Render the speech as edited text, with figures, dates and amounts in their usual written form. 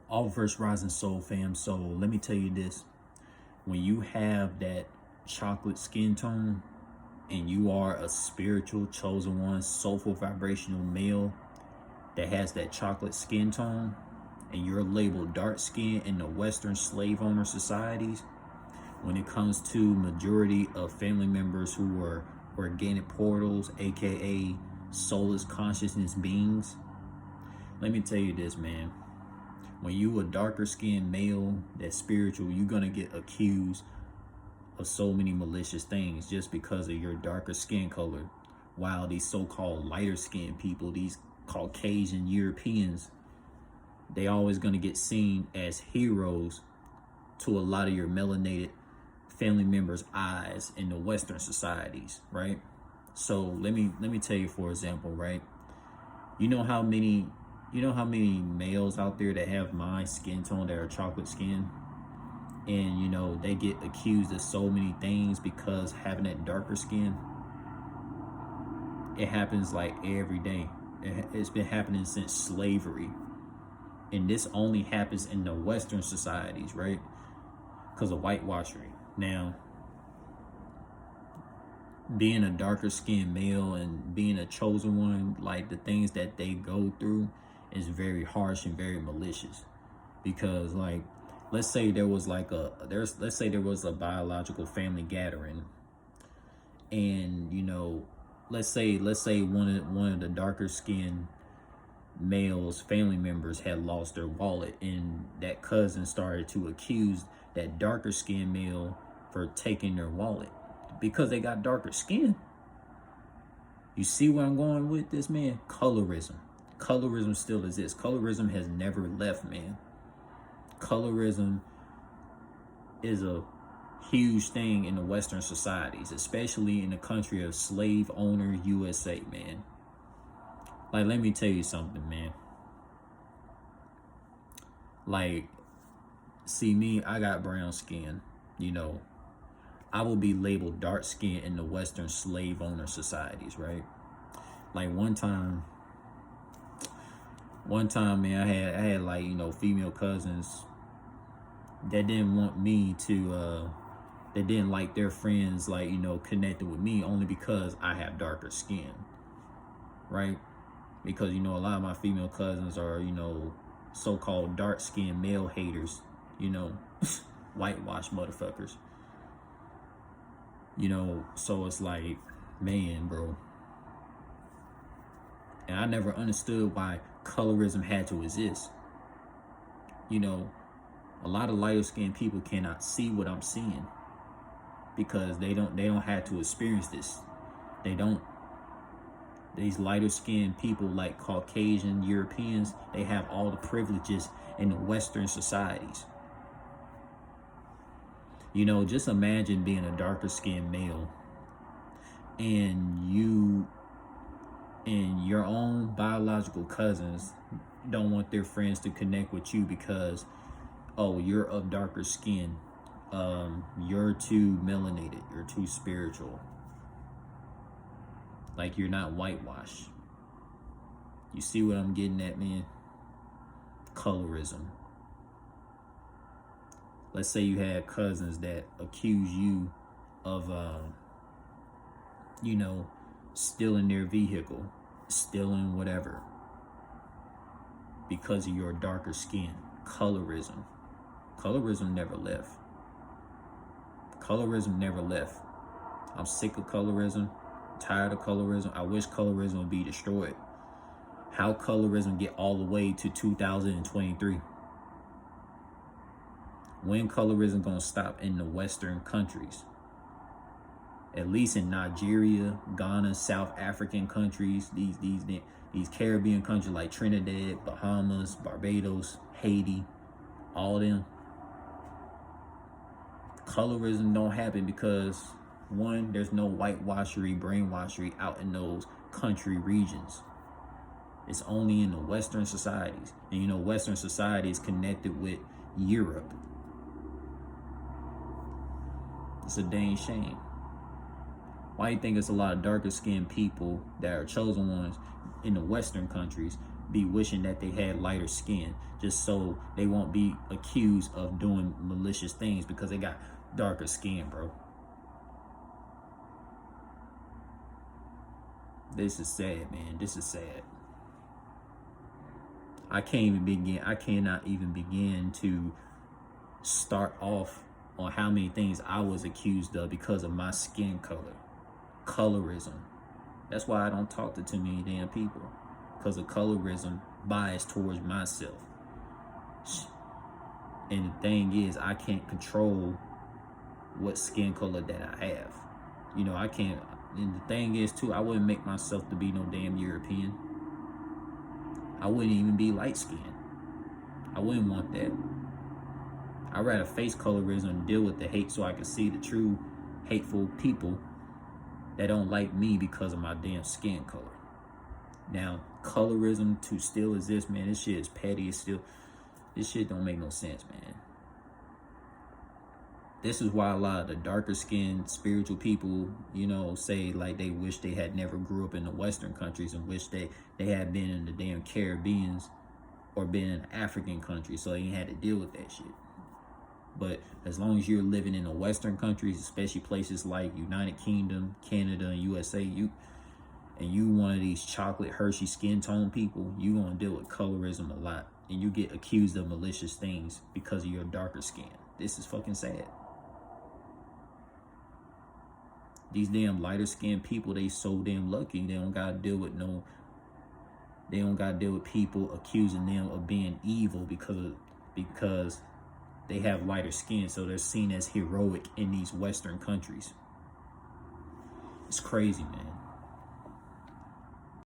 All verse rising soul fam. So let me tell you this. When you have that chocolate skin tone and you are a spiritual chosen one, soulful vibrational male that has that chocolate skin tone, and you're labeled dark skin in the Western slave owner societies, when it comes to majority of family members who were organic portals, aka soulless consciousness beings, let me tell you this, man. When you a darker skinned male that's spiritual, you're gonna get accused of so many malicious things just because of your darker skin color. While these so-called lighter skinned people, these Caucasian Europeans, they always gonna get seen as heroes to a lot of your melanated family members' eyes in the Western societies, right? So let me tell you, for example, right? You know how many males out there that have my skin tone that are chocolate skin, and they get accused of so many things because having that darker skin. It happens like every day. It's been happening since slavery, and this only happens in the Western societies, right? Because of whitewashing. Now, being a darker skinned male and being a chosen one, like the things that they go through is very harsh and very malicious. Because like, let's say there was a biological family gathering, and let's say one of the darker skinned male's family members had lost their wallet, and that cousin started to accuse that darker skinned male for taking their wallet because they got darker skin. You see where I'm going with this, man? Colorism still exists. Colorism has never left, man. Colorism is a huge thing in the Western societies, especially in the country of slave owner USA, man. Like, let me tell you something, man. Like, see me, I got brown skin, I will be labeled dark skin in the Western slave owner societies, right? Like one time, man, I had like, female cousins that didn't want me to, that didn't like their friends, like, connected with me only because I have darker skin, right? Because, a lot of my female cousins are, so-called dark-skinned male haters, whitewash motherfuckers. So it's like, man, bro. And I never understood why colorism had to exist. A lot of lighter skinned people cannot see what I'm seeing because they don't have to experience this. They don't. These lighter skinned people like Caucasian Europeans, they have all the privileges in the Western societies. Just imagine being a darker skinned male and you and your own biological cousins don't want their friends to connect with you because, oh, you're of darker skin. You're too melanated. You're too spiritual. Like, you're not whitewashed. You see what I'm getting at, man? Colorism. Let's say you had cousins that accuse you of, stealing their vehicle, stealing whatever, because of your darker skin. Colorism. Colorism never left. Colorism never left. I'm sick of colorism. Tired of colorism. I wish colorism would be destroyed. How colorism get all the way to 2023? When colorism gonna stop in the Western countries? At least in Nigeria, Ghana, South African countries, these Caribbean countries like Trinidad, Bahamas, Barbados, Haiti, all them. Colorism don't happen because, one, there's no whitewashery, brainwashery out in those country regions. It's only in the Western societies. And Western society is connected with Europe. It's a dang shame. Why do you think it's a lot of darker skinned people that are chosen ones in the Western countries be wishing that they had lighter skin just so they won't be accused of doing malicious things because they got darker skin, bro. This is sad, man. This is sad. I cannot even begin to start off on how many things I was accused of because of my skin color. Colorism. That's why I don't talk to too many damn people. Because of colorism, bias towards myself. And the thing is, I can't control what skin color that I have. You know, I can't. And the thing is, too, I wouldn't make myself to be no damn European. I wouldn't even be light skinned. I wouldn't want that. I'd rather face colorism and deal with the hate so I can see the true hateful people that don't like me because of my damn skin color. Now, colorism to still exist, man, this shit is petty. It's still, this shit don't make no sense, man. This is why a lot of the darker skinned spiritual people, you know, say like they wish they had never grew up in the Western countries and wish they had been in the damn Caribbeans or been in African countries so they ain't had to deal with that shit. But as long as you're living in the Western countries, especially places like United Kingdom, Canada, and USA, you one of these chocolate Hershey skin tone people, you gonna deal with colorism a lot. And you get accused of malicious things because of your darker skin. This is fucking sad. These damn lighter skinned people, they so damn lucky. They don't gotta deal with people accusing them of being evil because they have lighter skin, so they're seen as heroic in these Western countries. It's crazy, man.